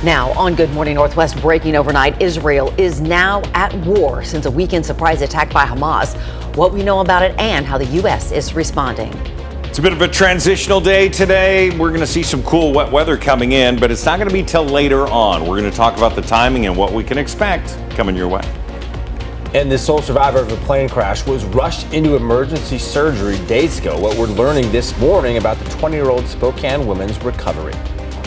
Now, on Good Morning Northwest, breaking overnight, Israel is now at war since a weekend surprise attack by Hamas. What we know about it and how the U.S. is responding. It's a bit of a transitional day today. We're going to see some cool wet weather coming in, but it's not going to be till later on. We're going to talk about the timing and what we can expect coming your way. And the sole survivor of a plane crash was rushed into emergency surgery days ago. What we're learning this morning about the 20-year-old Spokane woman's recovery.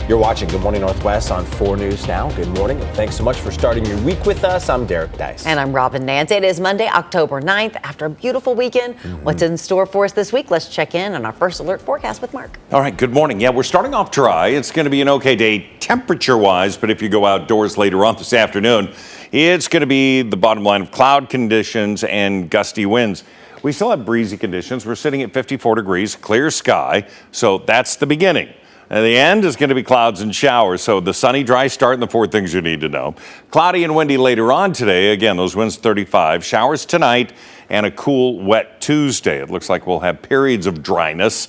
You're watching Good Morning Northwest on 4 News Now. Good morning, and thanks so much for starting your week with us. I'm Derek Dice. And I'm Robin Nance. It is Monday, October 9th. After a beautiful weekend, What's in store for us this week? Let's check in on our first alert forecast with Mark. All right, good morning. Yeah, we're starting off dry. It's going to be an okay day temperature-wise, but if you go outdoors later on this afternoon, it's going to be the bottom line of cloud conditions and gusty winds. We still have breezy conditions. We're sitting at 54 degrees, clear sky, so that's the beginning. And the end is going to be clouds and showers. So the sunny, dry start and the 4 things you need to know. Cloudy and windy later on today. Again, those winds 35. Showers tonight and a cool, wet Tuesday. It looks like we'll have periods of dryness.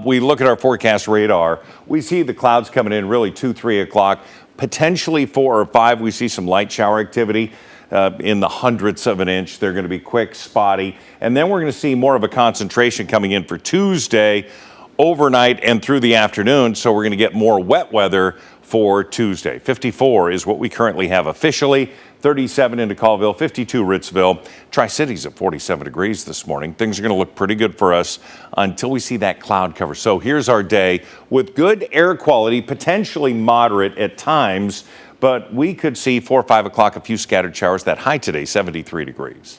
We look at our forecast radar. We see the clouds coming in really 2, 3 o'clock, potentially 4 or 5. We see some light shower activity in the hundredths of an inch. They're going to be quick, spotty. And then we're going to see more of a concentration coming in for Tuesday, overnight and through the afternoon, so we're going to get more wet weather for Tuesday. 54 is what we currently have officially. 37 into Colville, 52 Ritzville. Tri-Cities at 47 degrees this morning. Things are going to look pretty good for us until we see that cloud cover. So here's our day with good air quality, potentially moderate at times, but we could see 4 or 5 o'clock a few scattered showers. That high today, 73 degrees.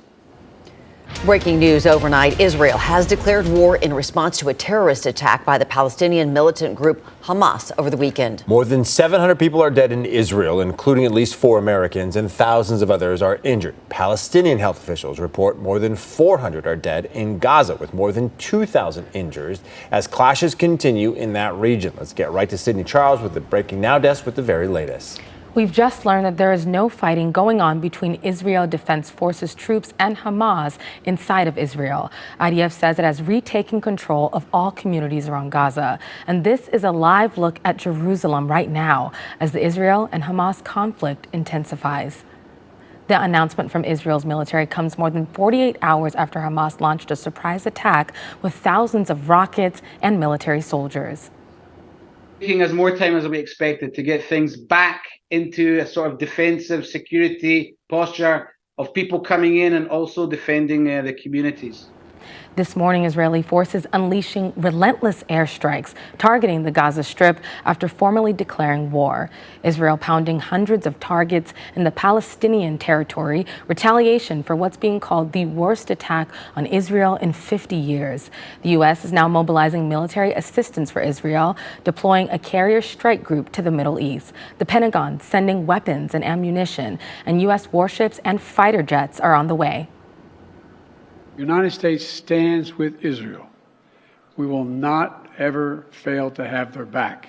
Breaking news overnight, Israel has declared war in response to a terrorist attack by the Palestinian militant group Hamas over the weekend. More than 700 people are dead in Israel, including at least 4 Americans, and thousands of others are injured. Palestinian health officials report more than 400 are dead in Gaza, with more than 2,000 injured as clashes continue in that region. Let's get right to Sydney Charles with the Breaking Now desk with the very latest. We've just learned that there is no fighting going on between Israel Defense Forces troops and Hamas inside of Israel. IDF says it has retaken control of all communities around Gaza. And this is a live look at Jerusalem right now as the Israel and Hamas conflict intensifies. The announcement from Israel's military comes more than 48 hours after Hamas launched a surprise attack with thousands of rockets and military soldiers. Taking us more time as we expected to get things back into a sort of defensive security posture of people coming in and also defending the communities. This morning, Israeli forces unleashing relentless airstrikes, targeting the Gaza Strip after formally declaring war. Israel pounding hundreds of targets in the Palestinian territory, retaliation for what's being called the worst attack on Israel in 50 years. The U.S. is now mobilizing military assistance for Israel, deploying a carrier strike group to the Middle East. The Pentagon sending weapons and ammunition, and U.S. warships and fighter jets are on the way. The United States stands with Israel. We will not ever fail to have their back.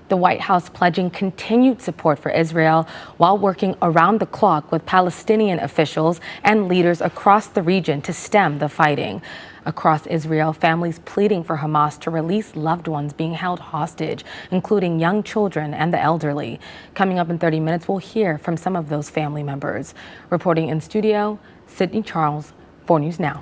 The White House pledging continued support for Israel while working around the clock with Palestinian officials and leaders across the region to stem the fighting. Across Israel, families pleading for Hamas to release loved ones being held hostage, including young children and the elderly. Coming up in 30 minutes, we'll hear from some of those family members. Reporting in studio, Sydney Charles, 4 News Now.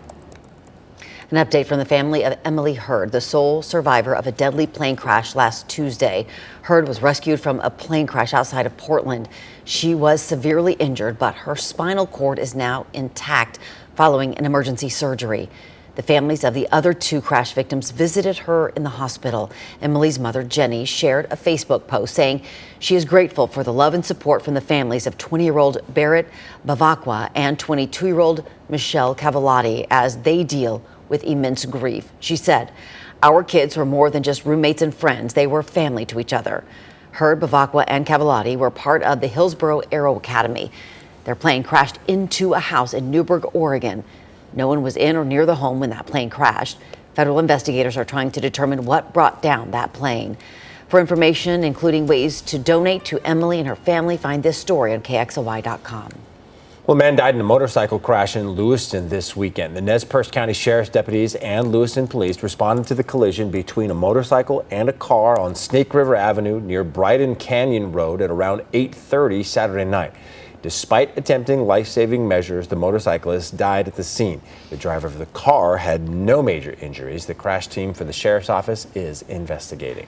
An update from the family of Emily Hurd, the sole survivor of a deadly plane crash last Tuesday. Hurd was rescued from a plane crash outside of Portland. She was severely injured, but her spinal cord is now intact following an emergency surgery. The families of the other 2 crash victims visited her in the hospital. Emily's mother, Jenny, shared a Facebook post saying she is grateful for the love and support from the families of 20-year-old Barrett Bavakwa and 22-year-old Michelle Cavallati as they deal with immense grief. She said, "Our kids were more than just roommates and friends. They were family to each other." Hurd, Bavakwa, and Cavallati were part of the Hillsborough Aero Academy. Their plane crashed into a house in Newberg, Oregon. No one was in or near the home when that plane crashed. Federal investigators are trying to determine what brought down that plane. For information, including ways to donate to Emily and her family, find this story on KXLY.com. Well, a man died in a motorcycle crash in Lewiston this weekend. The Nez Perce County Sheriff's deputies and Lewiston police responded to the collision between a motorcycle and a car on Snake River Avenue near Brighton Canyon Road at around 8:30 Saturday night. Despite attempting life-saving measures, the motorcyclist died at the scene. The driver of the car had no major injuries. The crash team for the sheriff's office is investigating.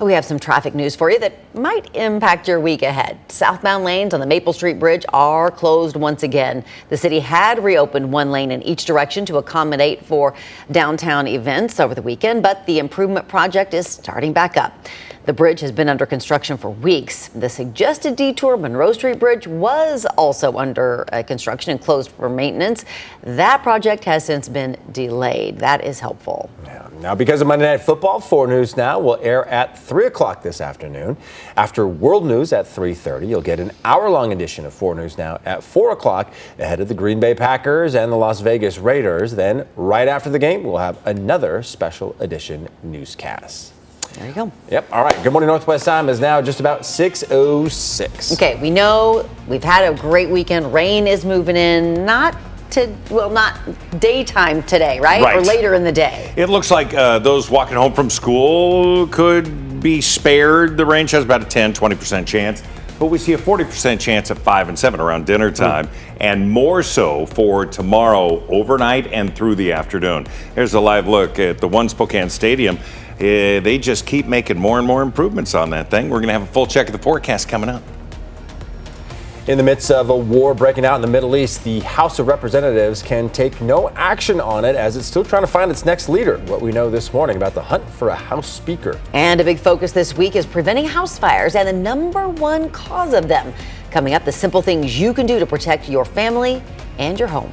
We have some traffic news for you that might impact your week ahead. Southbound lanes on the Maple Street Bridge are closed once again. The city had reopened one lane in each direction to accommodate for downtown events over the weekend, but the improvement project is starting back up. The bridge has been under construction for weeks. The suggested detour Monroe Street Bridge was also under construction and closed for maintenance. That project has since been delayed. That is helpful. Now, because of Monday Night Football, 4 News Now will air at 3 o'clock this afternoon. After World News at 3:30, you'll get an hour-long edition of 4 News Now at 4 o'clock ahead of the Green Bay Packers and the Las Vegas Raiders. Then, right after the game, we'll have another special edition newscast. There you go. Yep. All right. Good morning, Northwest time is now just about 6:06. Okay, we know we've had a great weekend. Rain is moving in, not daytime today, right? Right. Or later in the day. It looks like those walking home from school could be spared. The range has about a 10-20% chance, but we see a 40% chance at 5 and 7 around dinner time, and more so for tomorrow overnight and through the afternoon. Here's a live look at the One Spokane Stadium. They just keep making more and more improvements on that thing. We're going to have a full check of the forecast coming up. In the midst of a war breaking out in the Middle East, the House of Representatives can take no action on it as it's still trying to find its next leader. What we know this morning about the hunt for a House Speaker. And a big focus this week is preventing house fires and the #1 cause of them. Coming up, the simple things you can do to protect your family and your home.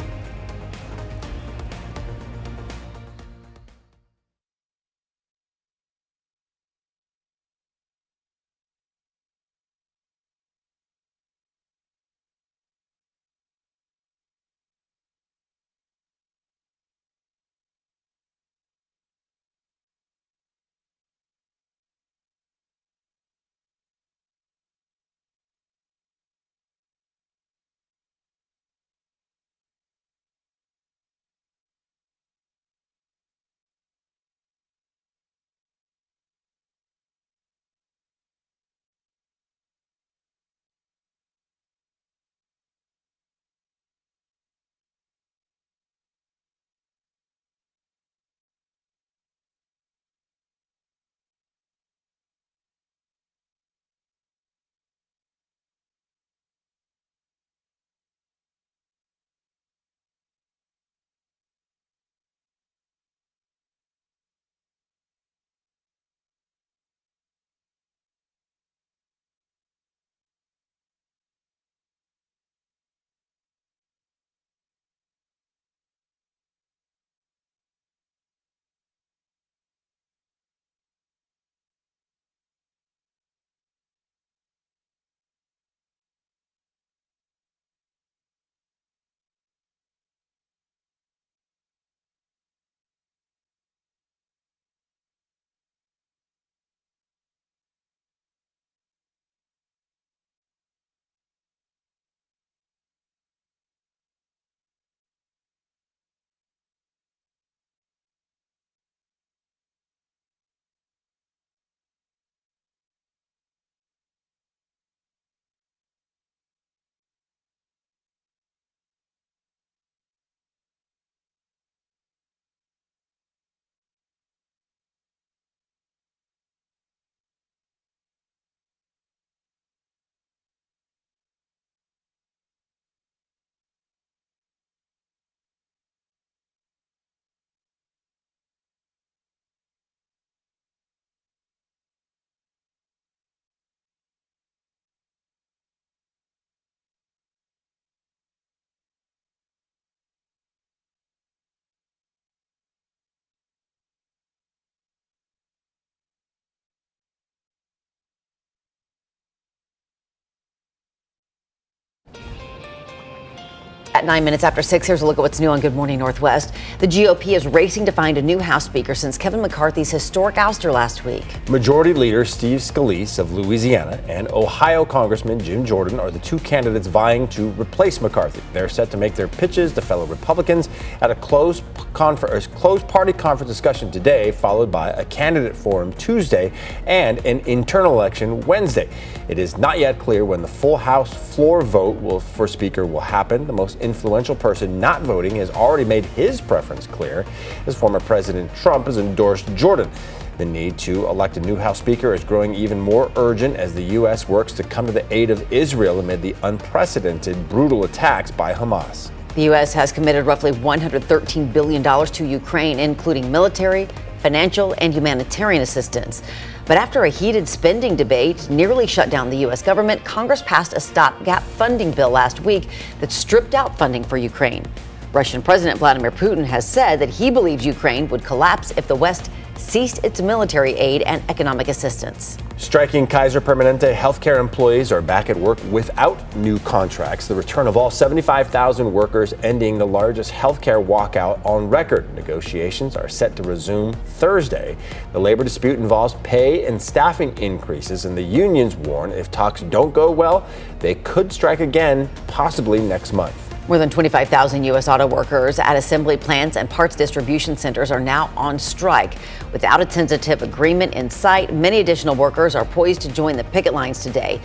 At 9 minutes after 6, here's a look at what's new on Good Morning Northwest. The GOP is racing to find a new House Speaker since Kevin McCarthy's historic ouster last week. Majority Leader Steve Scalise of Louisiana and Ohio Congressman Jim Jordan are the two candidates vying to replace McCarthy. They're set to make their pitches to fellow Republicans at a closed party conference discussion today, followed by a candidate forum Tuesday and an internal election Wednesday. It is not yet clear when the full House floor vote for Speaker will happen. The most influential person not voting has already made his preference clear, as former President Trump has endorsed Jordan. The need to elect a new House Speaker is growing even more urgent as the U.S. works to come to the aid of Israel amid the unprecedented brutal attacks by Hamas. The U.S. has committed roughly $113 billion to Ukraine, including military, financial, and humanitarian assistance. But after a heated spending debate nearly shut down the U.S. government, Congress passed a stopgap funding bill last week that stripped out funding for Ukraine. Russian President Vladimir Putin has said that he believes Ukraine would collapse if the West ceased its military aid and economic assistance. Striking Kaiser Permanente healthcare employees are back at work without new contracts. The return of all 75,000 workers ending the largest healthcare walkout on record. Negotiations are set to resume Thursday. The labor dispute involves pay and staffing increases, and the unions warn if talks don't go well, they could strike again, possibly next month. More than 25,000 U.S. auto workers at assembly plants and parts distribution centers are now on strike. Without a tentative agreement in sight, many additional workers are poised to join the picket lines today.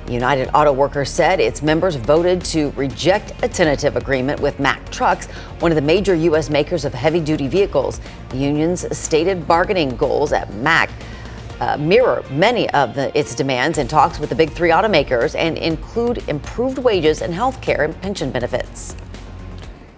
The United Auto Workers said its members voted to reject a tentative agreement with Mack Trucks, one of the major U.S. makers of heavy-duty vehicles. The union's stated bargaining goals at Mack mirror many of its demands in talks with the big three automakers and include improved wages and health care and pension benefits.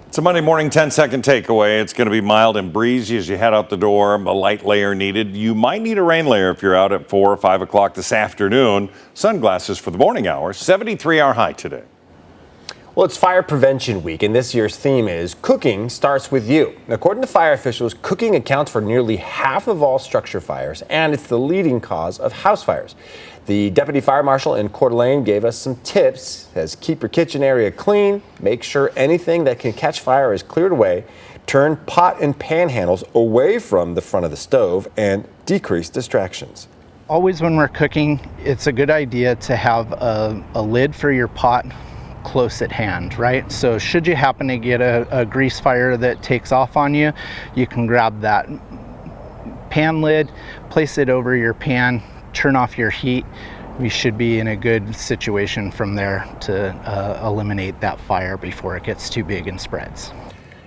It's a Monday morning 10-second takeaway. It's going to be mild and breezy as you head out the door. A light layer needed. You might need a rain layer if you're out at 4 or 5 o'clock this afternoon. Sunglasses for the morning hours. 73-hour high today. Well, it's Fire Prevention Week, and this year's theme is Cooking Starts With You. According to fire officials, cooking accounts for nearly half of all structure fires, and it's the leading cause of house fires. The deputy fire marshal in Coeur d'Alene gave us some tips, as keep your kitchen area clean, make sure anything that can catch fire is cleared away, turn pot and pan handles away from the front of the stove, and decrease distractions. Always when we're cooking, it's a good idea to have a lid for your pot close at hand, right? So should you happen to get a grease fire that takes off on you, you can grab that pan lid, place it over your pan, turn off your heat. We should be in a good situation from there to eliminate that fire before it gets too big and spreads.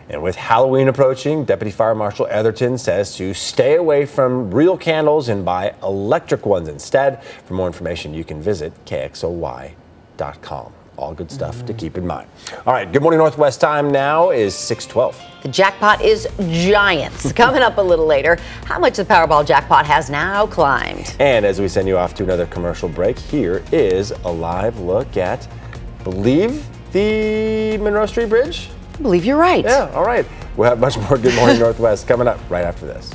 And with Halloween approaching, Deputy Fire Marshal Etherton says to stay away from real candles and buy electric ones instead. For more information, you can visit KXOY.com. All good stuff to keep in mind. All right, Good Morning Northwest time now is 6:12. The jackpot is giants. Coming up a little later, how much the Powerball jackpot has now climbed. And as we send you off to another commercial break, here is a live look at, believe, the Monroe Street Bridge? I believe you're right. Yeah, all right. We'll have much more Good Morning Northwest coming up right after this.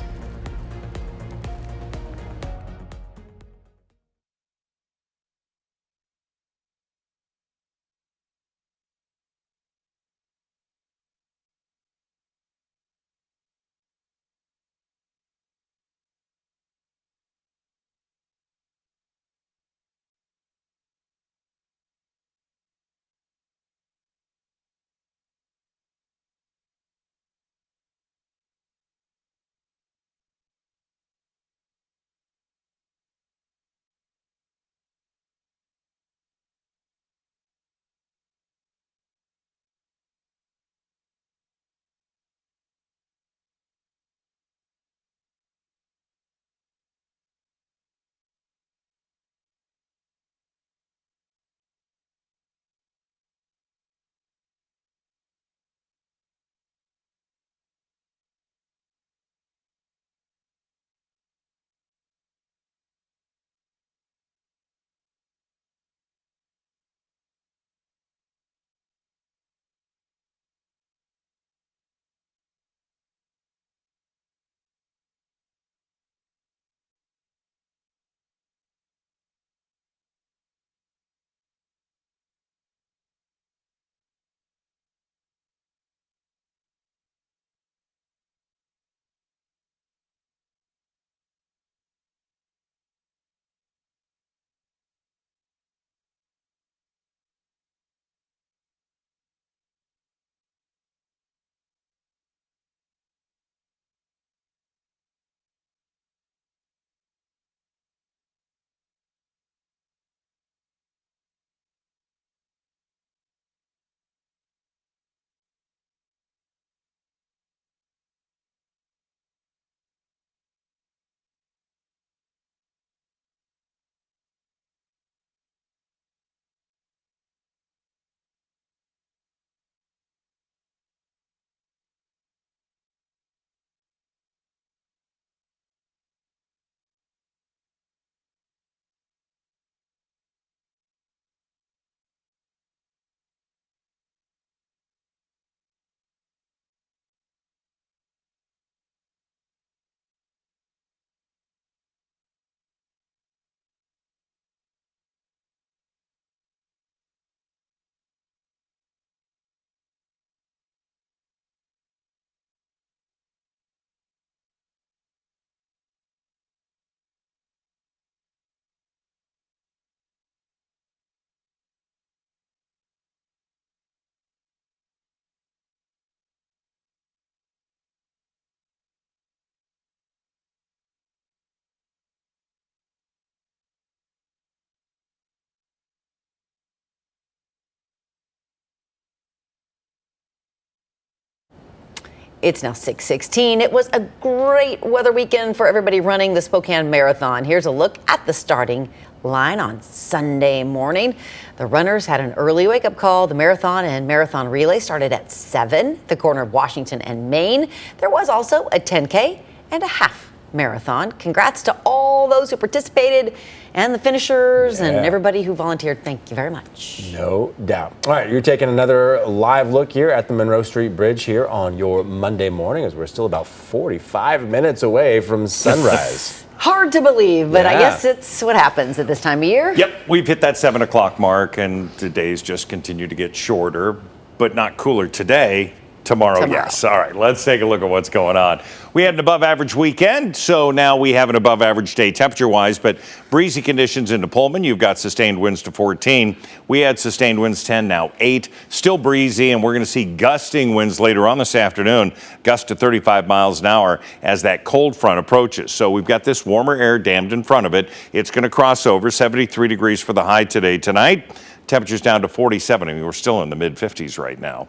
It's now 6:16. It was a great weather weekend for everybody running the Spokane Marathon. Here's a look at the starting line on Sunday morning. The runners had an early wake-up call. The marathon and marathon relay started at 7, the corner of Washington and Main. There was also a 10K and a half marathon. Congrats to all those who participated and the finishers and everybody who volunteered. Thank you very much. No doubt. All right, you're taking another live look here at the Monroe Street Bridge here on your Monday morning, as we're still about 45 minutes away from sunrise. Hard to believe, but I Yeah. guess it's what happens at this time of year. Yep, we've hit that 7 o'clock mark, and the days just continue to get shorter, but not cooler today. Tomorrow, yes. All right, let's take a look at what's going on. We had an above average weekend, so now we have an above average day temperature wise, but breezy conditions into Pullman. You've got sustained winds to 14. We had sustained winds 10, now 8. Still breezy, and we're going to see gusting winds later on this afternoon, gust to 35 miles an hour as that cold front approaches. So we've got this warmer air dammed in front of it. It's going to cross over 73 degrees for the high today, tonight. Temperatures down to 47. I mean, we're still in the mid-50s right now.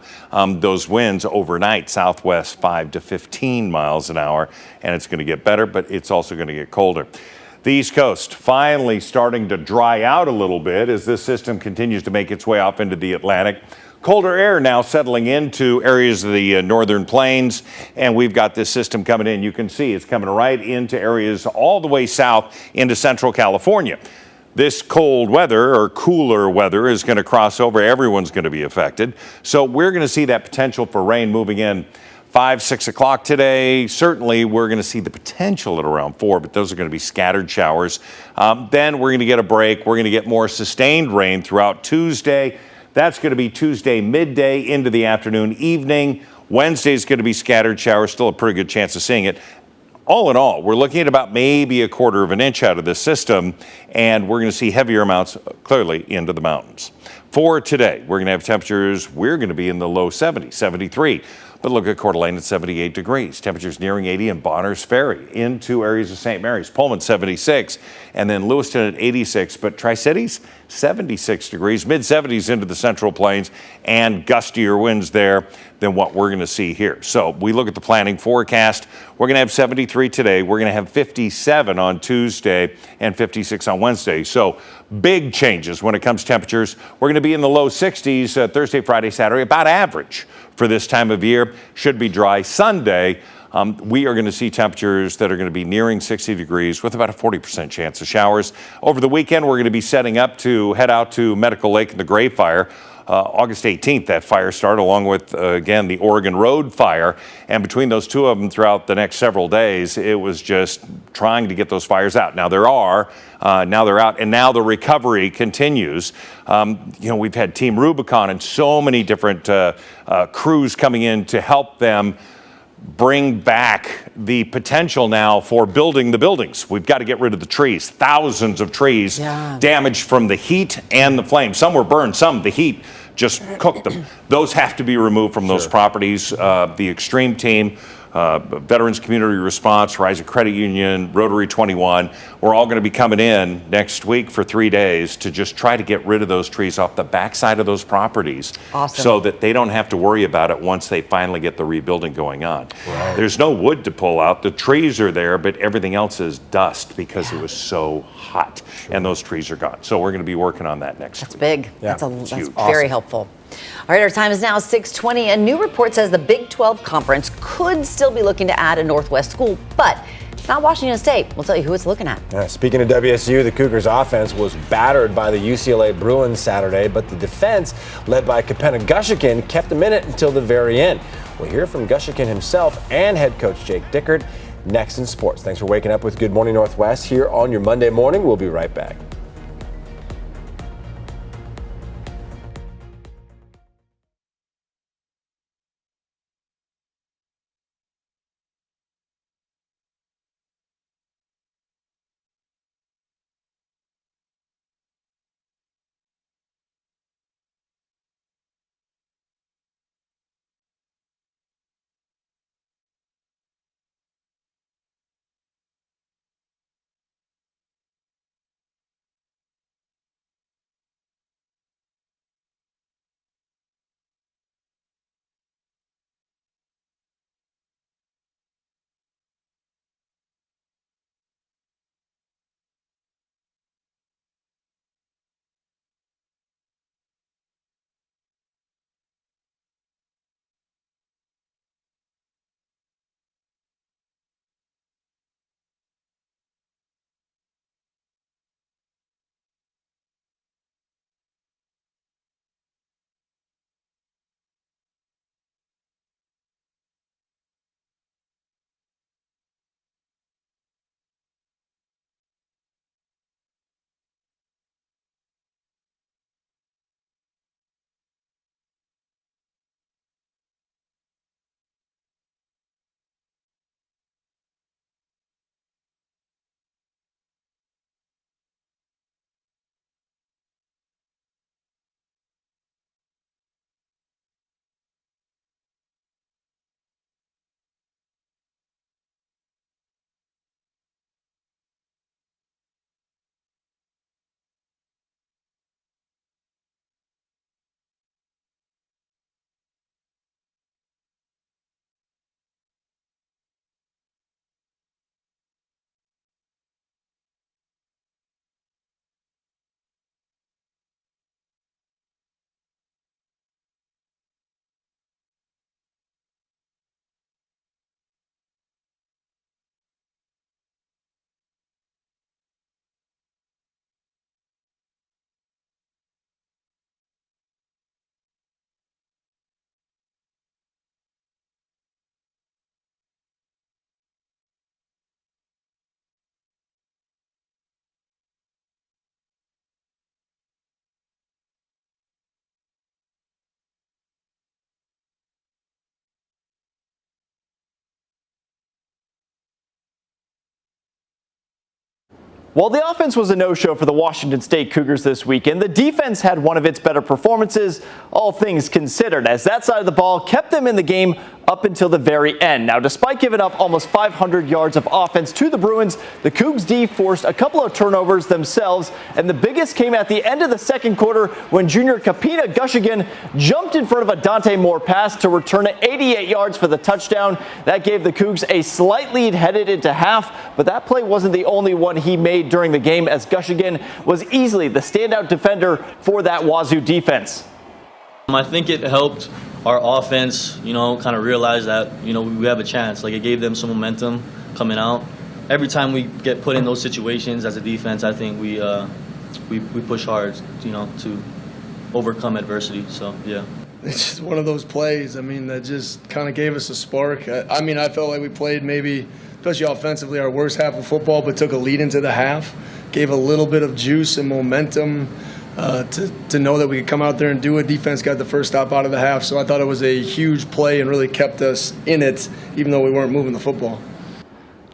Those winds overnight, southwest 5 to 15 miles an hour, and it's going to get better, but it's also going to get colder. The East Coast finally starting to dry out a little bit as this system continues to make its way off into the Atlantic. Colder air now settling into areas of the northern plains, and we've got this system coming in. You can see it's coming right into areas all the way south into central California. This cold weather or cooler weather is going to cross over. Everyone's going to be affected. So we're going to see that potential for rain moving in 5, 6 o'clock today. Certainly, we're going to see the potential at around 4, but those are going to be scattered showers. Then we're going to get a break. We're going to get more sustained rain throughout Tuesday. That's going to be Tuesday midday into the afternoon, evening. Wednesday is going to be scattered showers. Still a pretty good chance of seeing it. All in all, we're looking at about maybe a quarter of an inch out of this system, and we're going to see heavier amounts clearly into the mountains. For today, we're going to have temperatures, we're going to be in the low 70s, 73. But look at Coeur d'Alene at 78 degrees. Temperatures nearing 80 in Bonners Ferry, into areas of St. Mary's. Pullman 76, and then Lewiston at 86. But Tri-Cities 76 degrees, mid-70s into the Central Plains, and gustier winds there than what we're going to see here. So we look at the planning forecast. We're going to have 73 today. We're going to have 57 on Tuesday and 56 on Wednesday. So big changes when it comes to temperatures. We're going to be in the low 60s Thursday, Friday, Saturday, about average for this time of year. Should be dry Sunday. We are going to see temperatures that are going to be nearing 60 degrees with about a 40% chance of showers. Over the weekend, we're going to be setting up to head out to Medical Lake and the Gray Fire. August 18th, that fire started, along with, again, the Oregon Road fire. And between those two of them throughout the next several days, it was just trying to get those fires out. Now they're out, and now the recovery continues. We've had Team Rubicon and so many different crews coming in to help them bring back the potential now for building the buildings. We've got to get rid of the trees, thousands of trees damaged from the heat and the flames. Some were burned, some the heat just cooked them. Those have to be removed from those properties. The Extreme Team, Veterans Community Response, Horizon Credit Union, Rotary 21, we're all going to be coming in next week for 3 days to just try to get rid of those trees off the backside of those properties. Awesome. So that they don't have to worry about it once they finally get the rebuilding going on. Right. There's no wood to pull out. The trees are there, but everything else is dust because it was so hot, and those trees are gone. So we're going to be working on that next week. That's big. Yeah. That's huge. very helpful. All right, our time is now 6:20. A new report says the Big 12 Conference could still be looking to add a Northwest school, but it's not Washington State. We'll tell you who it's looking at. Yeah, speaking of WSU, the Cougars offense was battered by the UCLA Bruins Saturday, but the defense, led by Kapenna Gushikin, kept them in it until the very end. We'll hear from Gushikin himself and head coach Jake Dickert next in sports. Thanks for waking up with Good Morning Northwest here on your Monday morning. We'll be right back. While the offense was a no-show for the Washington State Cougars this weekend, the defense had one of its better performances, all things considered, as that side of the ball kept them in the game up until the very end. Now, despite giving up almost 500 yards of offense to the Bruins, the Cougs D forced a couple of turnovers themselves, and the biggest came at the end of the second quarter when junior Kapina Gushigan jumped in front of a Dante Moore pass to return it 88 yards for the touchdown. That gave the Cougs a slight lead headed into half, but that play wasn't the only one he made during the game, as Gushigan was easily the standout defender for that Wazoo defense. I think it helped our offense, kind of realize that, we have a chance. Like, it gave them some momentum coming out. Every time we get put in those situations as a defense, I think we push hard, to overcome adversity. So, yeah. It's just one of those plays, that just kind of gave us a spark. I felt like we played maybe, especially offensively, our worst half of football, but took a lead into the half, gave a little bit of juice and momentum to know that we could come out there and do it. Defense got the first stop out of the half, so I thought it was a huge play and really kept us in it, even though we weren't moving the football.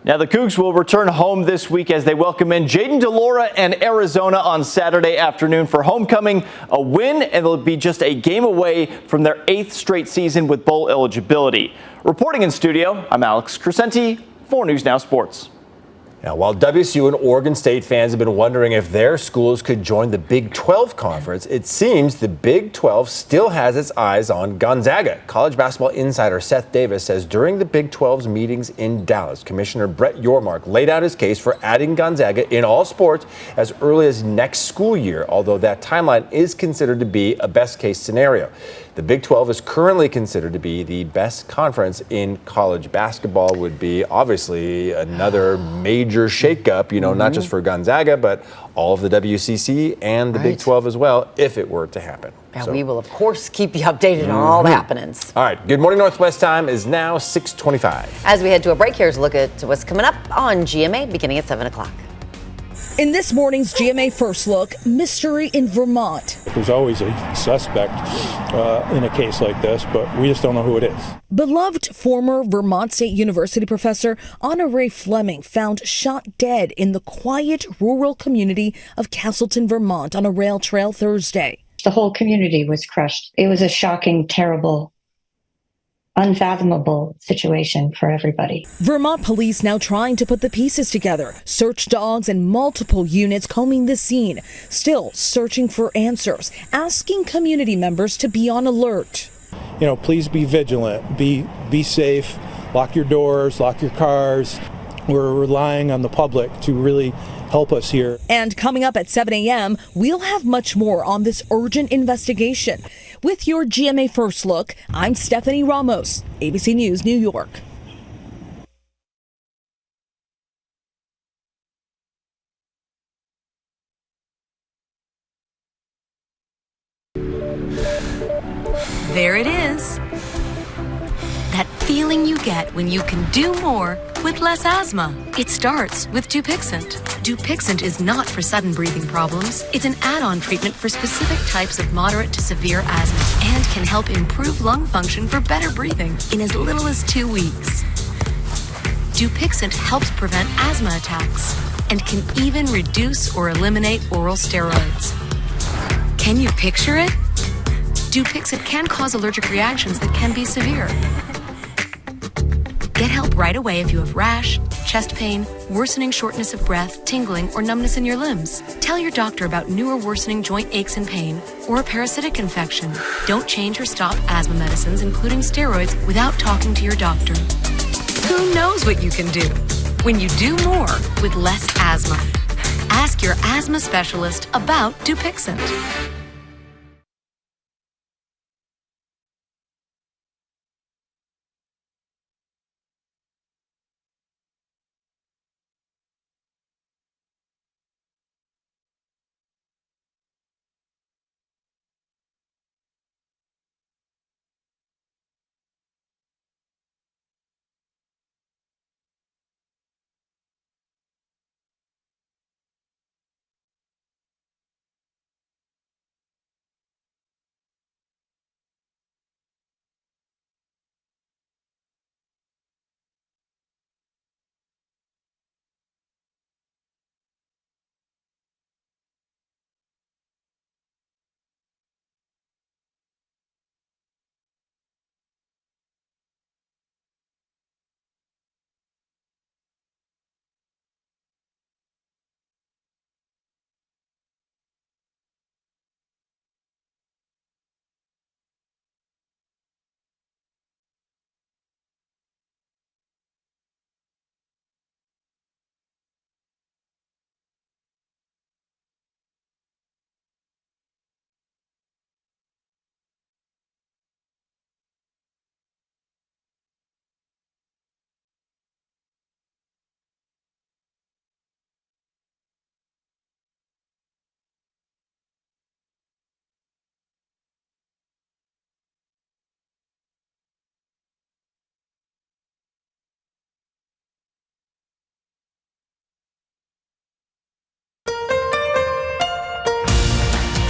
Now, the Cougs will return home this week as they welcome in Jayden de Laura and Arizona on Saturday afternoon for homecoming, a win, and they'll be just a game away from their 8th straight season with bowl eligibility. Reporting in studio, I'm Alex Crescenti for News Now Sports. Now, while WSU and Oregon State fans have been wondering if their schools could join the Big 12 conference, it seems the Big 12 still has its eyes on Gonzaga. College basketball insider Seth Davis says during the Big 12's meetings in Dallas, Commissioner Brett Yormark laid out his case for adding Gonzaga in all sports as early as next school year, although that timeline is considered to be a best-case scenario. The Big 12 is currently considered to be the best conference in college basketball, would be obviously another major shakeup, not just for Gonzaga, but all of the WCC and the Big 12 as well, if it were to happen. Yeah, we will, of course, keep you updated on all the happenings. All right, Good Morning Northwest time is now 6:25. As we head to a break, here's a look at what's coming up on GMA beginning at 7 o'clock. In this morning's GMA First Look, mystery in Vermont. There's always a suspect in a case like this, but we just don't know who it is. Beloved former Vermont State University professor Anna Ray Fleming found shot dead in the quiet rural community of Castleton, Vermont on a rail trail Thursday. The whole community was crushed. It was a shocking, terrible, unfathomable situation for everybody. Vermont police now trying to put the pieces together. Search dogs and multiple units combing the scene, still searching for answers, asking community members to be on alert. Please be vigilant, be safe, lock your doors, lock your cars. We're relying on the public to really help us here. And coming up at 7 a.m., we'll have much more on this urgent investigation. With your GMA First Look, I'm Stephanie Ramos, ABC News, New York. There it is. That feeling you get when you can do more with less asthma. It starts with Dupixent. Dupixent is not for sudden breathing problems. It's an add-on treatment for specific types of moderate to severe asthma and can help improve lung function for better breathing in as little as 2 weeks. Dupixent helps prevent asthma attacks and can even reduce or eliminate oral steroids. Can you picture it? Dupixent can cause allergic reactions that can be severe. Get help right away if you have rash, chest pain, worsening shortness of breath, tingling, or numbness in your limbs. Tell your doctor about new or worsening joint aches and pain or a parasitic infection. Don't change or stop asthma medicines, including steroids, without talking to your doctor. Who knows what you can do when you do more with less asthma? Ask your asthma specialist about Dupixent.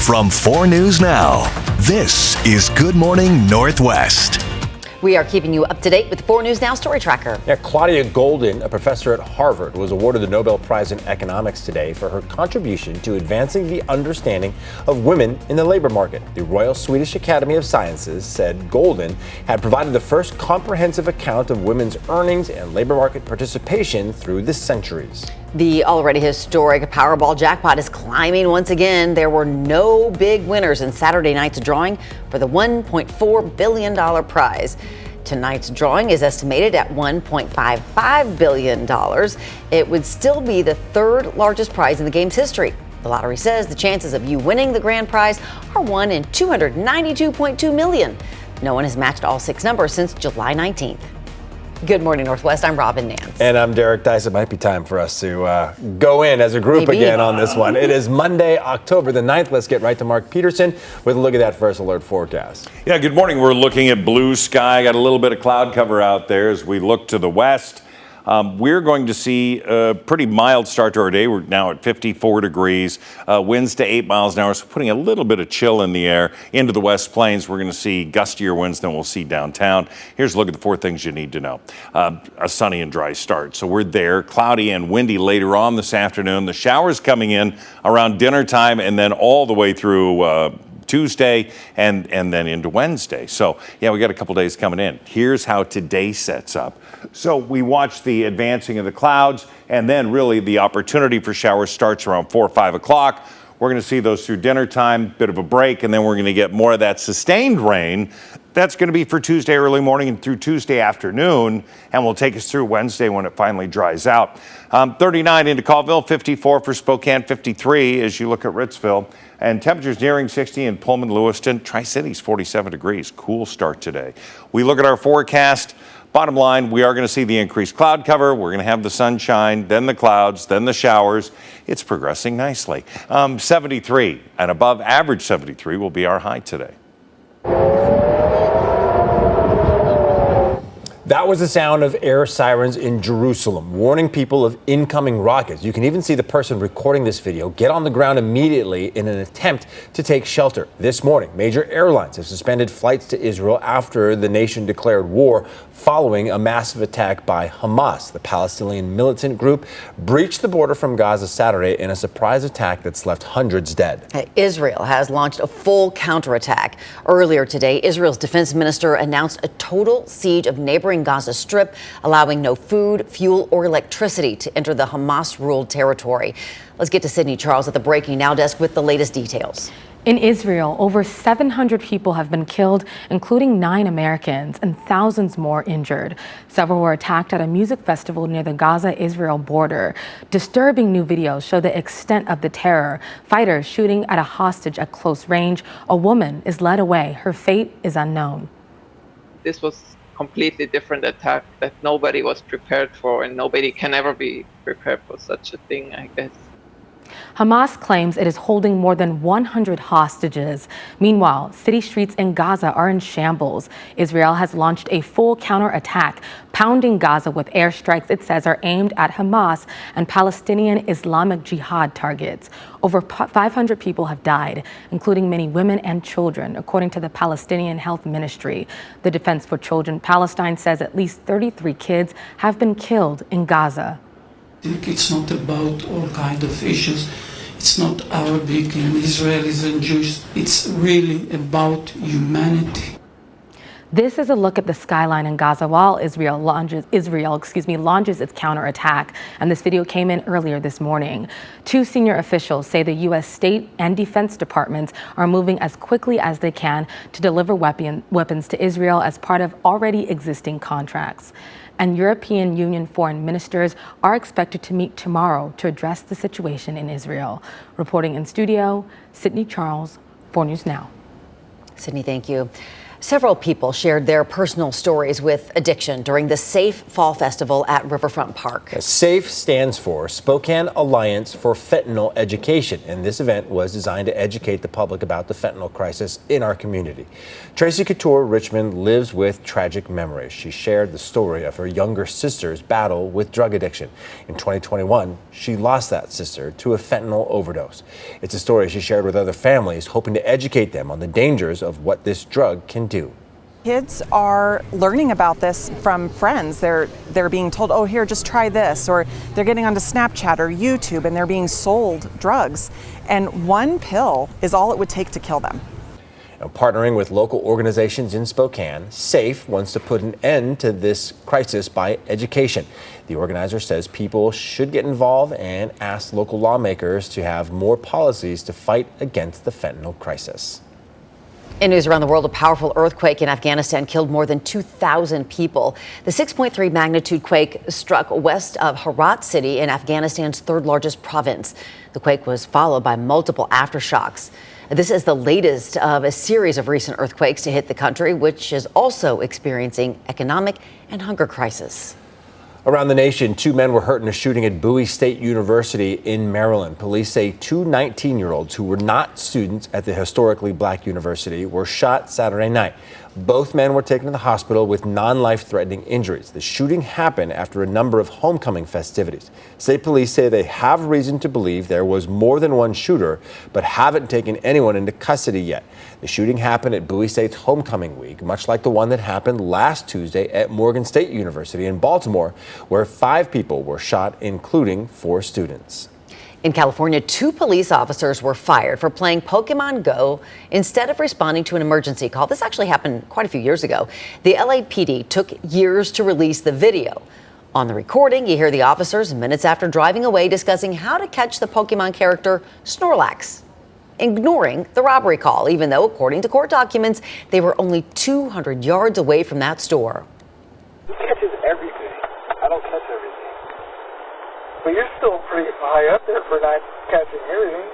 From 4 News Now, this is Good Morning Northwest. We are keeping you up to date with the 4 News Now Story Tracker. Yeah, Claudia Goldin, a professor at Harvard, was awarded the Nobel Prize in Economics today for her contribution to advancing the understanding of women in the labor market. The Royal Swedish Academy of Sciences said Goldin had provided the first comprehensive account of women's earnings and labor market participation through the centuries. The already historic Powerball jackpot is climbing once again. There were no big winners in Saturday night's drawing for the $1.4 billion prize. Tonight's drawing is estimated at $1.55 billion. It would still be the third largest prize in the game's history. The lottery says the chances of you winning the grand prize are 1 in 292.2 million. No one has matched all 6 numbers since July 19th. Good morning, Northwest. I'm Robin Nance. And I'm Derek Dice. It might be time for us to go in as a group Maybe. again on this one. It is Monday, October the 9th. Let's get right to Mark Peterson with a look at that first alert forecast. Yeah, good morning. We're looking at blue sky. Got a little bit of cloud cover out there as we look to the west. We're going to see a pretty mild start to our day. We're now at 54 degrees, winds to 8 miles an hour, so putting a little bit of chill in the air. Into the West Plains, we're going to see gustier winds than we'll see downtown. Here's a look at the 4 things you need to know. A sunny and dry start, so we're there. Cloudy and windy later on this afternoon. The showers coming in around dinner time and then all the way through Tuesday and then into Wednesday. So yeah, we got a couple days coming in. Here's how today sets up. So we watch the advancing of the clouds, and then really the opportunity for showers starts around 4 or 5 o'clock. We're going to see those through dinner time, bit of a break, and then we're going to get more of that sustained rain. That's going to be for Tuesday early morning and through Tuesday afternoon, and will take us through Wednesday when it finally dries out. 39 into Colville, 54 for Spokane, 53 as you look at Ritzville, and temperatures nearing 60 in Pullman, Lewiston. Tri-Cities 47 degrees. Cool start today. We look at our forecast. Bottom line, we are going to see the increased cloud cover. We're going to have the sunshine, then the clouds, then the showers. It's progressing nicely. 73 and above average 73 will be our high today. That was the sound of air sirens in Jerusalem, warning people of incoming rockets. You can even see the person recording this video get on the ground immediately in an attempt to take shelter. This morning, major airlines have suspended flights to Israel after the nation declared war following a massive attack by Hamas. The Palestinian militant group breached the border from Gaza Saturday in a surprise attack that's left hundreds dead. Israel has launched a full counterattack. Earlier today, Israel's defense minister announced a total siege of neighboring Gaza Strip, allowing no food, fuel, or electricity to enter the Hamas-ruled territory. Let's get to Sydney Charles at the Breaking Now desk with the latest details. In Israel, over 700 people have been killed, including 9 Americans, and thousands more injured. Several were attacked at a music festival near the Gaza-Israel border. Disturbing new videos show the extent of the terror. Fighters shooting at a hostage at close range. A woman is led away. Her fate is unknown. This was a completely different attack that nobody was prepared for, and nobody can ever be prepared for such a thing, I guess. Hamas claims it is holding more than 100 hostages. Meanwhile, city streets in Gaza are in shambles. Israel has launched a full counterattack, pounding Gaza with airstrikes it says are aimed at Hamas and Palestinian Islamic Jihad targets. Over 500 people have died, including many women and children, according to the Palestinian Health Ministry. The Defense for Children Palestine says at least 33 kids have been killed in Gaza. I think it's not about all kind of issues. It's not Arabic and Israelis and Jews. It's really about humanity. This is a look at the skyline in Gaza while Israel launches its counterattack. And this video came in earlier this morning. 2 senior officials say the U.S. State and Defense Departments are moving as quickly as they can to deliver weapons to Israel as part of already existing contracts. And European Union foreign ministers are expected to meet tomorrow to address the situation in Israel. Reporting in studio, Sydney Charles, 4 News Now. Sydney, thank you. Several people shared their personal stories with addiction during the SAFE Fall Festival at Riverfront Park. SAFE stands for Spokane Alliance for Fentanyl Education, and this event was designed to educate the public about the fentanyl crisis in our community. Tracy Couture Richmond lives with tragic memories. She shared the story of her younger sister's battle with drug addiction. In 2021, she lost that sister to a fentanyl overdose. It's a story she shared with other families, hoping to educate them on the dangers of what this drug can do. Kids are learning about this from friends. They're being told, oh, here, just try this, or they're getting onto Snapchat or YouTube and they're being sold drugs. And one pill is all it would take to kill them. Now, partnering with local organizations in Spokane, SAFE wants to put an end to this crisis by education. The organizer says people should get involved and ask local lawmakers to have more policies to fight against the fentanyl crisis. In news around the world, a powerful earthquake in Afghanistan killed more than 2,000 people. The 6.3 magnitude quake struck west of Herat City in Afghanistan's third largest province. The quake was followed by multiple aftershocks. This is the latest of a series of recent earthquakes to hit the country, which is also experiencing economic and hunger crisis. Around the nation, 2 men were hurt in a shooting at Bowie State University in Maryland. Police say 2 19-year-olds who were not students at the historically black university were shot Saturday night. Both men were taken to the hospital with non-life-threatening injuries. The shooting happened after a number of homecoming festivities. State police say they have reason to believe there was more than one shooter, but haven't taken anyone into custody yet. The shooting happened at Bowie State's homecoming week, much like the one that happened last Tuesday at Morgan State University in Baltimore, where 5 people were shot, including 4 students. In California, 2 police officers were fired for playing Pokemon Go instead of responding to an emergency call. This actually happened quite a few years ago. The LAPD took years to release the video. On the recording, you hear the officers minutes after driving away discussing how to catch the Pokemon character Snorlax, ignoring the robbery call, even though, according to court documents, they were only 200 yards away from that store. He catches everything. I don't catch everything. But you're still pretty high up there for not catching everything.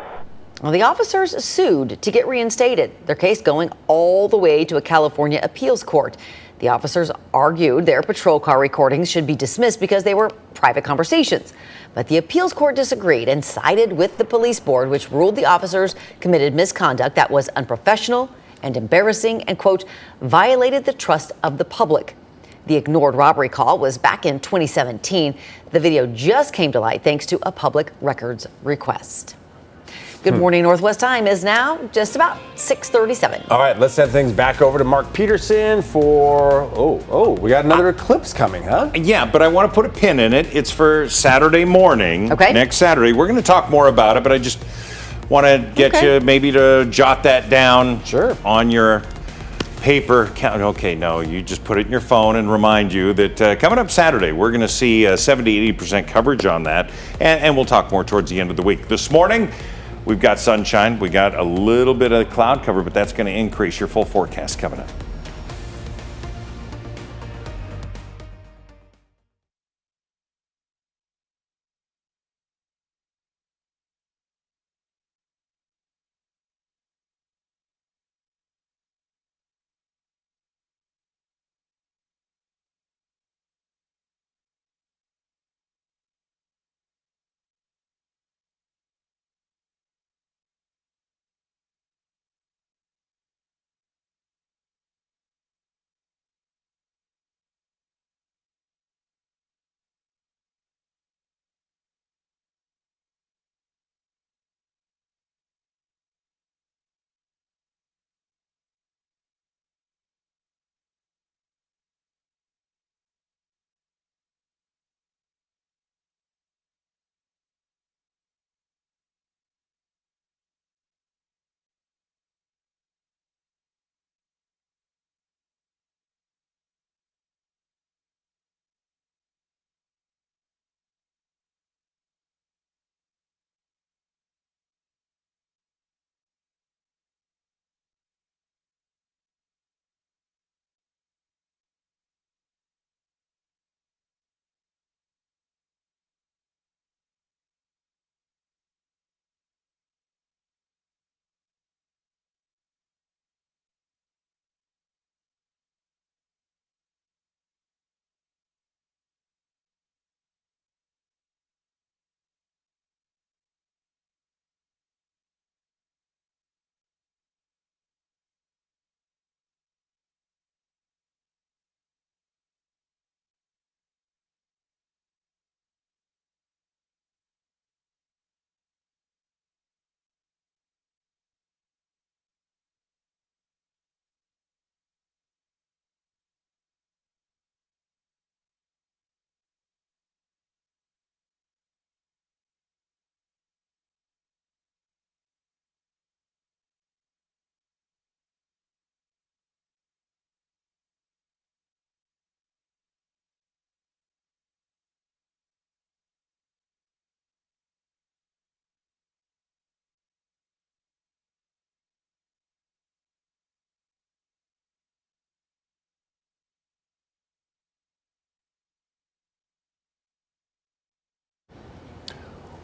Well, the officers sued to get reinstated, their case going all the way to a California appeals court. The officers argued their patrol car recordings should be dismissed because they were private conversations. But the appeals court disagreed and sided with the police board, which ruled the officers committed misconduct that was unprofessional and embarrassing and, quote, violated the trust of the public. The ignored robbery call was back in 2017. The video just came to light thanks to a public records request. Good morning, Northwest time is now just about 6:37. All right, let's send things back over to Mark Peterson for, we got another eclipse coming, huh? Yeah, but I want to put a pin in it. It's for Saturday morning, next Saturday. We're going to talk more about it, but I just want to get you maybe to jot that down on your paper. Okay, no, you just put it in your phone and remind you that coming up Saturday, we're going to see 70-80% coverage on that, and we'll talk more towards the end of the week. This morning, we've got sunshine. We got a little bit of cloud cover, but that's going to increase. Your full forecast coming up.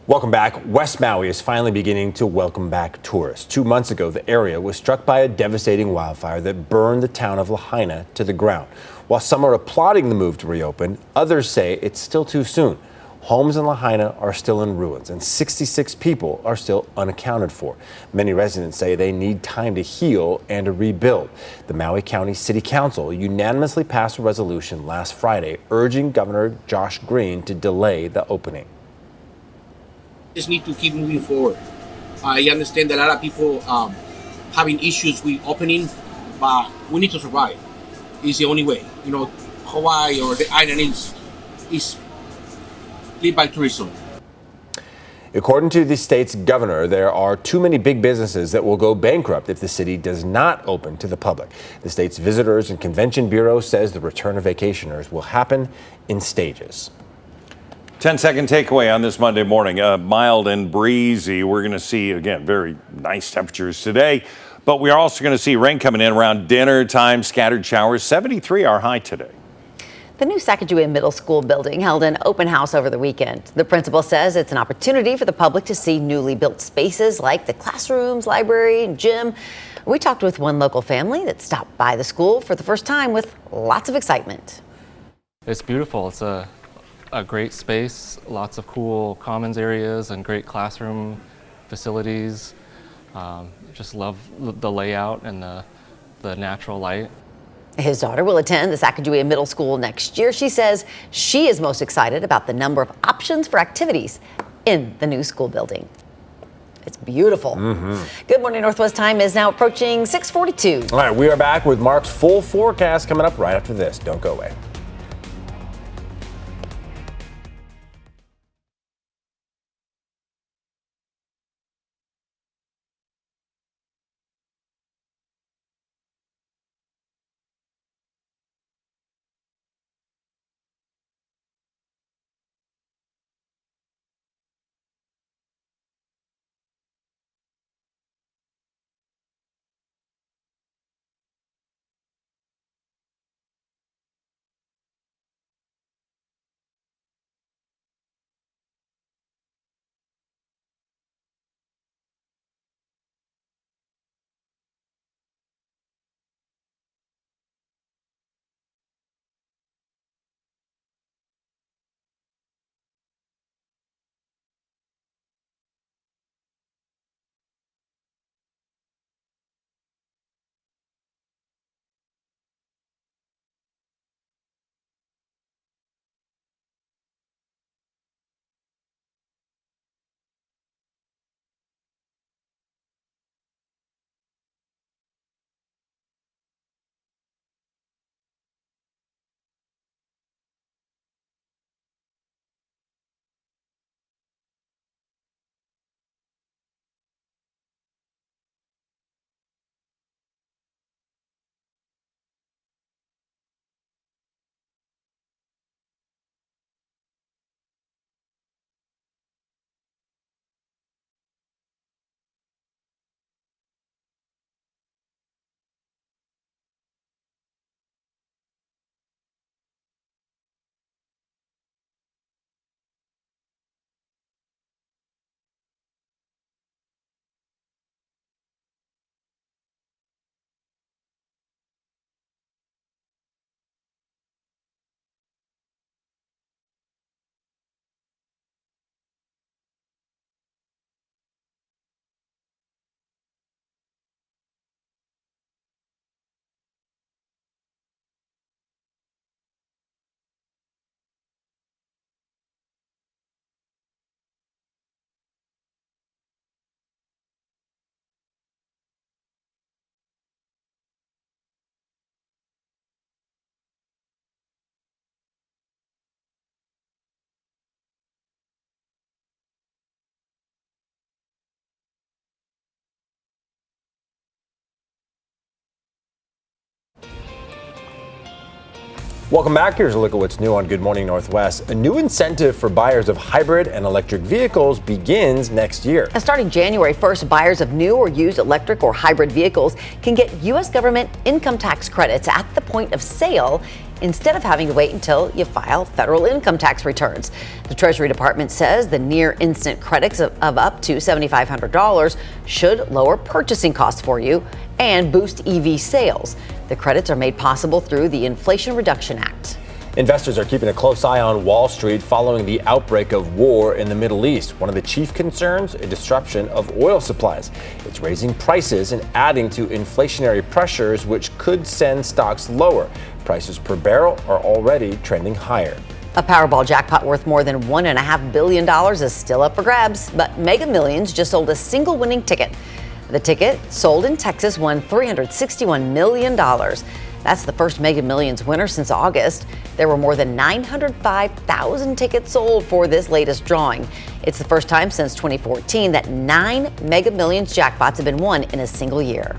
Welcome back. West Maui is finally beginning to welcome back tourists. 2 months ago, the area was struck by a devastating wildfire that burned the town of Lahaina to the ground. While some are applauding the move to reopen, others say it's still too soon. Homes in Lahaina are still in ruins, and 66 people are still unaccounted for. Many residents say they need time to heal and to rebuild. The Maui County City Council unanimously passed a resolution last Friday urging Governor Josh Green to delay the opening. Just need to keep moving forward. I understand that a lot of people having issues with opening, but we need to survive. It's the only way. You know, Hawaii or the island is lived by tourism. According to the state's governor, there are too many big businesses that will go bankrupt if the city does not open to the public. The state's Visitors and Convention Bureau says the return of vacationers will happen in stages. 10-second takeaway on this Monday morning. Mild and breezy. We're going to see, again, very nice temperatures today. But we are also going to see rain coming in around dinner time, scattered showers. 73 our high today. The new Sacagawea Middle School building held an open house over the weekend. The principal says it's an opportunity for the public to see newly built spaces like the classrooms, library, and gym. We talked with one local family that stopped by the school for the first time with lots of excitement. It's beautiful. It's a great space, lots of cool commons areas and great classroom facilities. Just love the layout and the natural light. His daughter will attend the Sacagawea Middle School next year. She says she is most excited about the number of options for activities in the new school building. It's beautiful. Good Morning Northwest time is now approaching 6:42. All right, we are back with Mark's full forecast coming up right after this. Don't go away. Welcome back. Here's a look at what's new on Good Morning Northwest. A new incentive for buyers of hybrid and electric vehicles begins next year. And starting January 1st, buyers of new or used electric or hybrid vehicles can get U.S. government income tax credits at the point of sale instead of having to wait until you file federal income tax returns. The Treasury Department says the near instant credits of up to $7,500 should lower purchasing costs for you and boost EV sales. The credits are made possible through the Inflation Reduction Act. Investors are keeping a close eye on Wall Street following the outbreak of war in the Middle East. One of the chief concerns, a disruption of oil supplies. It's raising prices and adding to inflationary pressures, which could send stocks lower. Prices per barrel are already trending higher. A Powerball jackpot worth more than $1.5 billion is still up for grabs, but Mega Millions just sold a single winning ticket. The ticket, sold in Texas, won $361 million. That's the first Mega Millions winner since August. There were more than 905,000 tickets sold for this latest drawing. It's the first time since 2014 that 9 Mega Millions jackpots have been won in a single year.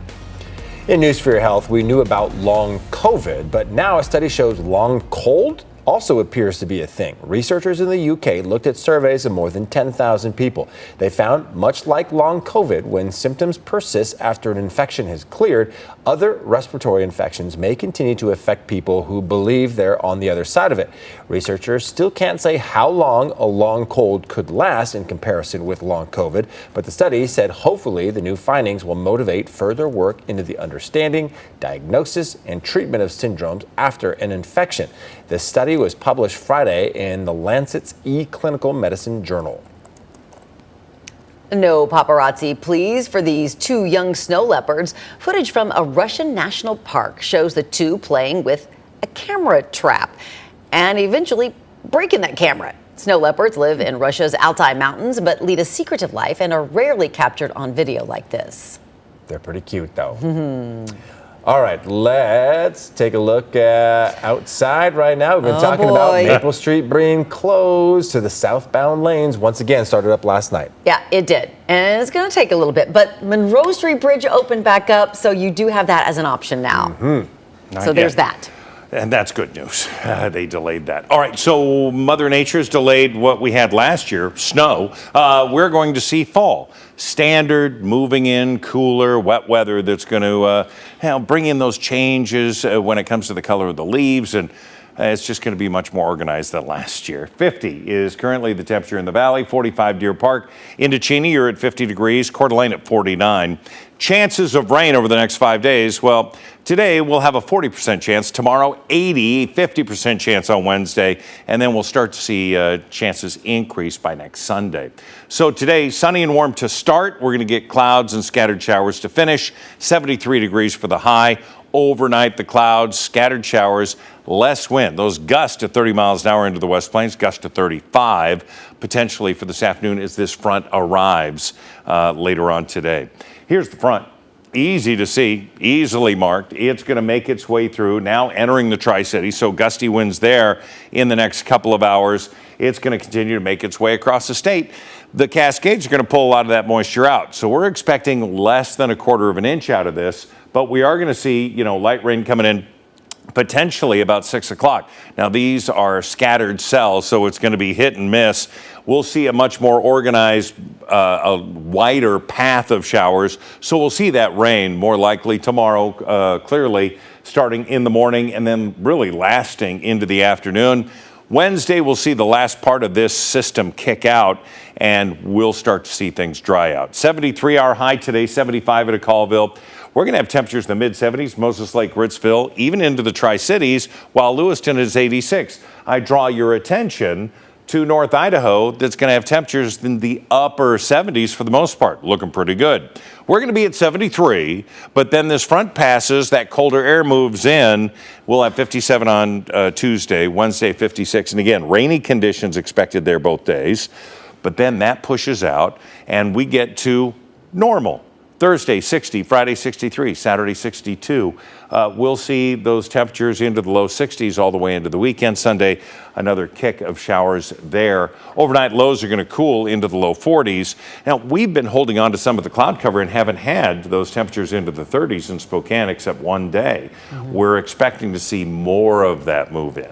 In news for your health, we knew about long COVID, but now a study shows long cold also appears to be a thing. Researchers in the UK looked at surveys of more than 10,000 people. They found, much like long COVID, when symptoms persist after an infection has cleared, other respiratory infections may continue to affect people who believe they're on the other side of it. Researchers still can't say how long a long cold could last in comparison with long COVID, but the study said hopefully the new findings will motivate further work into the understanding, diagnosis, and treatment of syndromes after an infection. This study was published Friday in the Lancet's eClinical Medicine Journal. No paparazzi, please, for these two young snow leopards. Footage from a Russian national park shows the two playing with a camera trap and eventually breaking that camera. Snow leopards live in Russia's Altai Mountains, but lead a secretive life and are rarely captured on video like this. They're pretty cute, though. All right, let's take a look outside right now. We've been talking about Maple Street being closed to the southbound lanes. Once again, started up last night. Yeah, it did. And it's going to take a little bit. But Monroe Street Bridge opened back up, so you do have that as an option now. So there's that. And that's good news. They delayed that. All right, so Mother Nature's delayed what we had last year, snow. We're going to see fall. Standard, moving in, cooler, wet weather that's going to bring in those changes when it comes to the color of the leaves. And it's just going to be much more organized than last year. 50 is currently the temperature in the valley, 45 Deer Park. Into Cheney, you're at 50 degrees, Coeur d'Alene at 49. Chances of rain over the next 5 days, well, today we'll have a 40% chance, tomorrow 80, 50% chance on Wednesday, and then we'll start to see chances increase by next Sunday. So today, sunny and warm to start. We're going to get clouds and scattered showers to finish, 73 degrees for the high. Overnight, the clouds, scattered showers, less wind. Those gusts to 30 miles an hour into the West Plains, gusts to 35 potentially for this afternoon as this front arrives later on today. Here's the front. Easy to see, easily marked. It's going to make its way through, now entering the Tri-Cities, so gusty winds there in the next couple of hours. It's going to continue to make its way across the state. The Cascades are going to pull a lot of that moisture out, so we're expecting less than 1/4 of an inch out of this, but we are going to see, light rain coming in potentially about 6 o'clock. Now, these are scattered cells, so it's going to be hit and miss. We'll see a much more organized, a wider path of showers. So we'll see that rain more likely tomorrow, clearly starting in the morning and then really lasting into the afternoon. Wednesday, we'll see the last part of this system kick out, and we'll start to see things dry out. 73-hour high today, 75 at Colville. We're going to have temperatures in the mid-70s, Moses Lake, Ritzville, even into the Tri-Cities, while Lewiston is 86. I draw your attention to North Idaho, that's going to have temperatures in the upper 70s for the most part, looking pretty good. We're going to be at 73, but then this front passes, that colder air moves in. We'll have 57 on Tuesday, Wednesday 56, and again, rainy conditions expected there both days. But then that pushes out, and we get to normal. Thursday, 60, Friday, 63, Saturday, 62. We'll see those temperatures into the low 60s all the way into the weekend. Sunday, another kick of showers there. Overnight lows are going to cool into the low 40s. Now, we've been holding on to some of the cloud cover and haven't had those temperatures into the 30s in Spokane except one day. We're expecting to see more of that move in.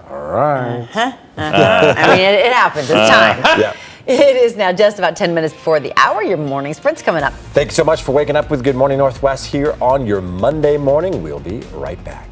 All right. I mean, it happens. It's time. Yeah. It is now just about 10 minutes before the hour. Your morning sprint's coming up. Thank you so much for waking up with Good Morning Northwest here on your Monday morning. We'll be right back.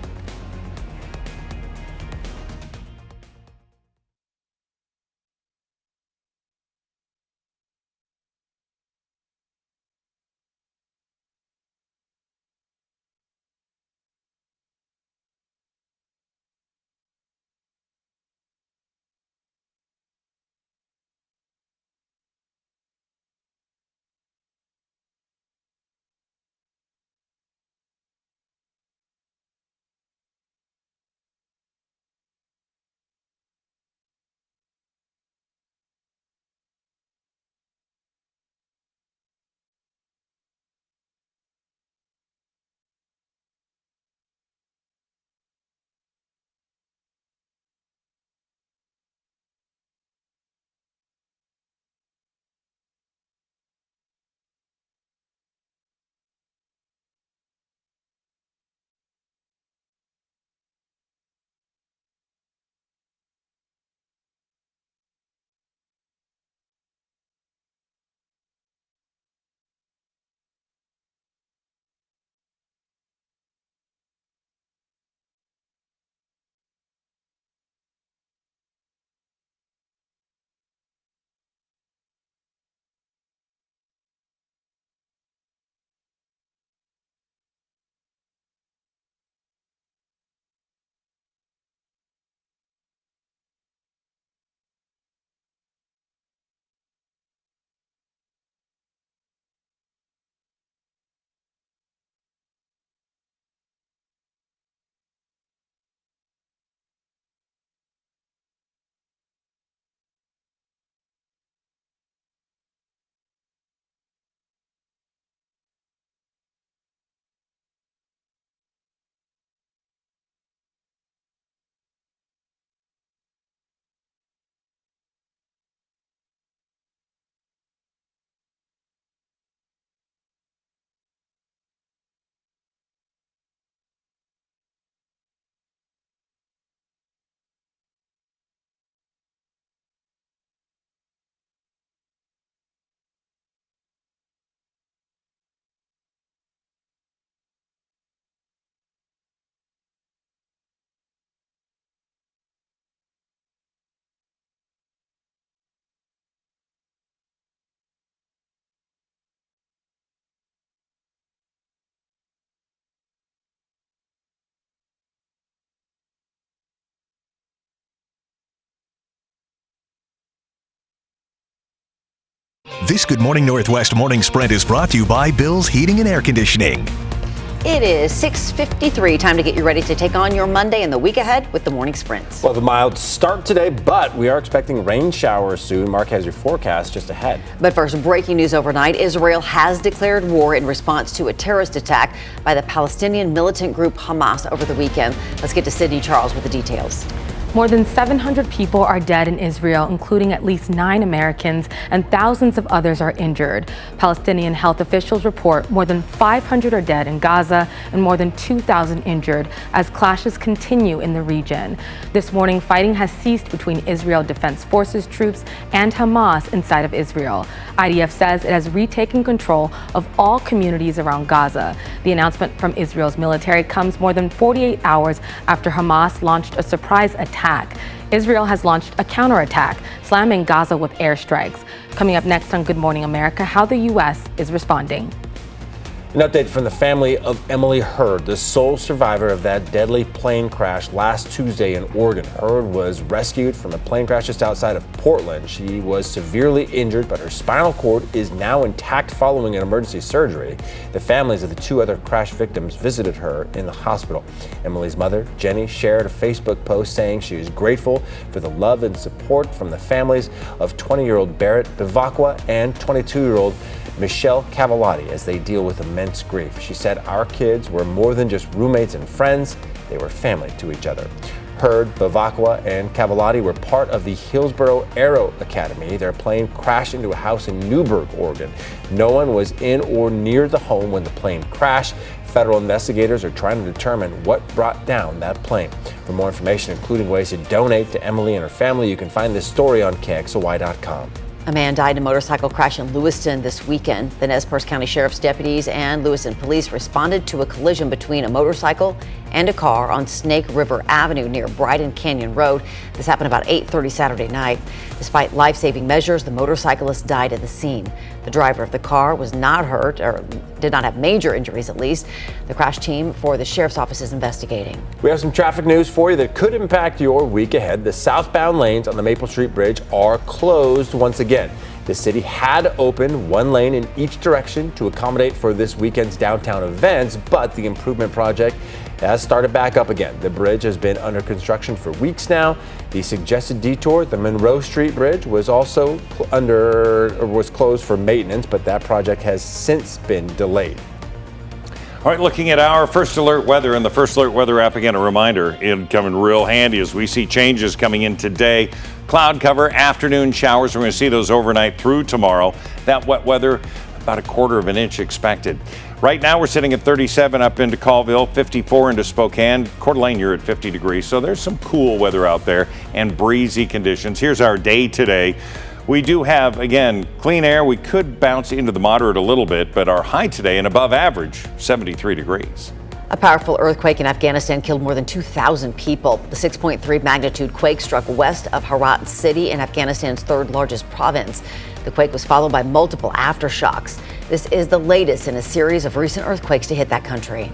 This Good Morning Northwest morning sprint is brought to you by Bill's Heating and Air Conditioning. It is 6:53. Time to get you ready to take on your Monday and the week ahead with the morning sprints. Well, the mild start today, but we are expecting rain showers soon. Mark has your forecast just ahead. But first, breaking news overnight. Israel has declared war in response to a terrorist attack by the Palestinian militant group Hamas over the weekend. Let's get to Sydney Charles with the details. More than 700 people are dead in Israel, including at least 9 Americans, and thousands of others are injured. Palestinian health officials report more than 500 are dead in Gaza and more than 2,000 injured as clashes continue in the region. This morning, fighting has ceased between Israel Defense Forces troops and Hamas inside of Israel. IDF says it has retaken control of all communities around Gaza. The announcement from Israel's military comes more than 48 hours after Hamas launched a surprise attack. Israel has launched a counterattack, slamming Gaza with airstrikes. Coming up next on Good Morning America, how the U.S. is responding. An update from the family of Emily Hurd, the sole survivor of that deadly plane crash last Tuesday in Oregon. Hurd was rescued from a plane crash just outside of Portland. She was severely injured, but her spinal cord is now intact following an emergency surgery. The families of the two other crash victims visited her in the hospital. Emily's mother, Jenny, shared a Facebook post saying she is grateful for the love and support from the families of 20-year-old Barrett Bivacqua and 22-year-old Michelle Cavallati as they deal with immense grief. She said, "Our kids were more than just roommates and friends, they were family to each other." Hurd, Bivacqua, and Cavallati were part of the Hillsborough Aero Academy. Their plane crashed into a house in Newberg, Oregon. No one was in or near the home when the plane crashed. Federal investigators are trying to determine what brought down that plane. For more information, including ways to donate to Emily and her family, you can find this story on KXLY.com. A man died in a motorcycle crash in Lewiston this weekend. The Nez Perce County Sheriff's deputies and Lewiston police responded to a collision between a motorcycle and a car on Snake River Avenue near Bryden Canyon Road. This happened about 8:30 Saturday night. Despite life-saving measures, the motorcyclist died at the scene. The driver of the car was not hurt, or did not have major injuries at least. The crash team for the sheriff's office is investigating. We have some traffic news for you that could impact your week ahead. The southbound lanes on the Maple Street Bridge are closed once again. The city had opened one lane in each direction to accommodate for this weekend's downtown events, but the improvement project has started back up again. The bridge has been under construction for weeks now. The suggested detour, the Monroe Street Bridge, was also closed for maintenance, but that project has since been delayed. All right, looking at our First Alert Weather and the First Alert Weather app, again, a reminder, it'll come in real handy as we see changes coming in today. Cloud cover, afternoon showers. We're going to see those overnight through tomorrow. That wet weather, about a quarter of an inch expected. Right now, we're sitting at 37 up into Colville, 54 into Spokane. Coeur d'Alene, you're at 50 degrees, so there's some cool weather out there and breezy conditions. Here's our day today. We do have, again, clean air. We could bounce into the moderate a little bit, but our high today and above average, 73 degrees. A powerful earthquake in Afghanistan killed more than 2,000 people. The 6.3 magnitude quake struck west of Herat City in Afghanistan's third largest province. The quake was followed by multiple aftershocks. This is the latest in a series of recent earthquakes to hit that country.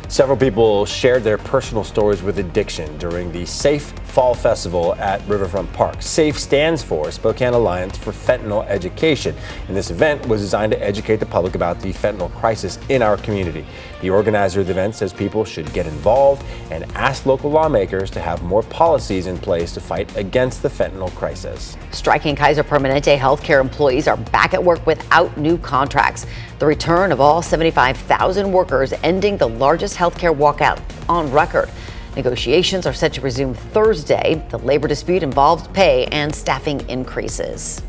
Several people shared their personal stories with addiction during the Safe Fall Festival at Riverfront Park. SAFE stands for Spokane Alliance for Fentanyl Education, and this event was designed to educate the public about the fentanyl crisis in our community. The organizer of the event says people should get involved and ask local lawmakers to have more policies in place to fight against the fentanyl crisis. Striking Kaiser Permanente healthcare employees are back at work without new contracts. The return of all 75,000 workers, ending the largest healthcare walkout on record. Negotiations are set to resume Thursday. The labor dispute involves pay and staffing increases.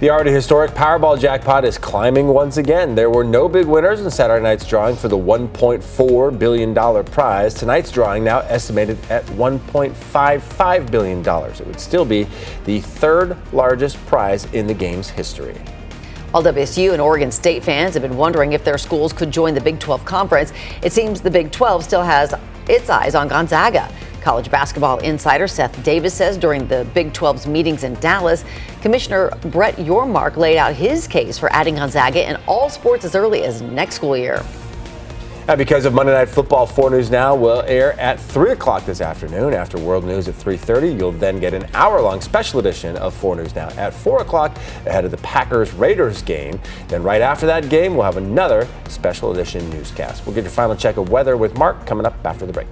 The already historic Powerball jackpot is climbing once again. There were no big winners in Saturday night's drawing for the $1.4 billion prize. Tonight's drawing now estimated at $1.55 billion. It would still be the third largest prize in the game's history. While WSU and Oregon State fans have been wondering if their schools could join the Big 12 Conference, it seems the Big 12 still has its eyes on Gonzaga. College basketball insider Seth Davis says during the Big 12's meetings in Dallas, Commissioner Brett Yormark laid out his case for adding Gonzaga in all sports as early as next school year. Now, because of Monday Night Football, 4 News Now will air at 3 o'clock this afternoon. After World News at 3:30, you'll then get an hour-long special edition of 4 News Now at 4 o'clock ahead of the Packers-Raiders game. Then right after that game, we'll have another special edition newscast. We'll get your final check of weather with Mark coming up after the break.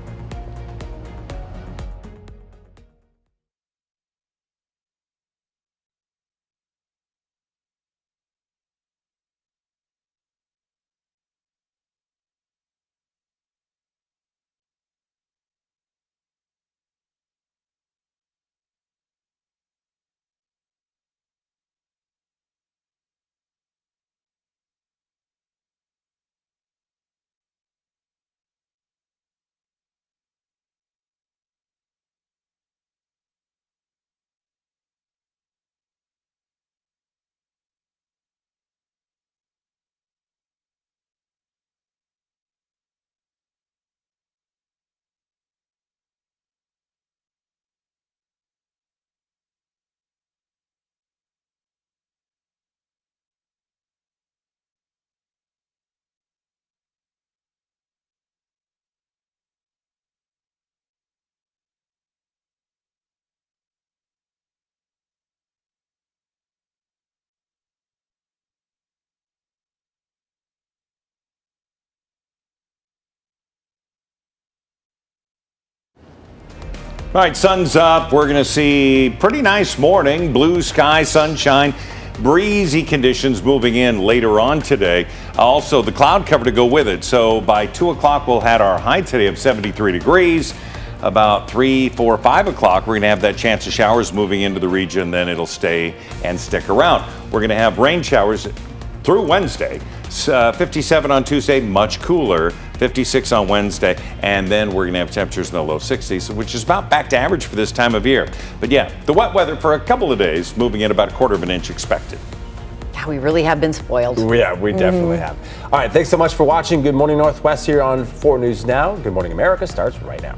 All right, sun's up. We're going to see pretty nice morning, blue sky, sunshine, breezy conditions moving in later on today. Also, the cloud cover to go with it. So by 2 o'clock, we'll have our high today of 73 degrees. About 3, 4, 5 o'clock, we're going to have that chance of showers moving into the region. Then it'll stay and stick around. We're going to have rain showers through Wednesday. 57 on Tuesday, much cooler. 56 on Wednesday, and then we're going to have temperatures in the low 60s, which is about back to average for this time of year. But yeah, the wet weather for a couple of days, moving in about 1/4 inch expected. Yeah, we really have been spoiled. Yeah, we definitely have. All right, thanks so much for watching Good Morning Northwest here on 4 News Now. Good Morning America starts right now.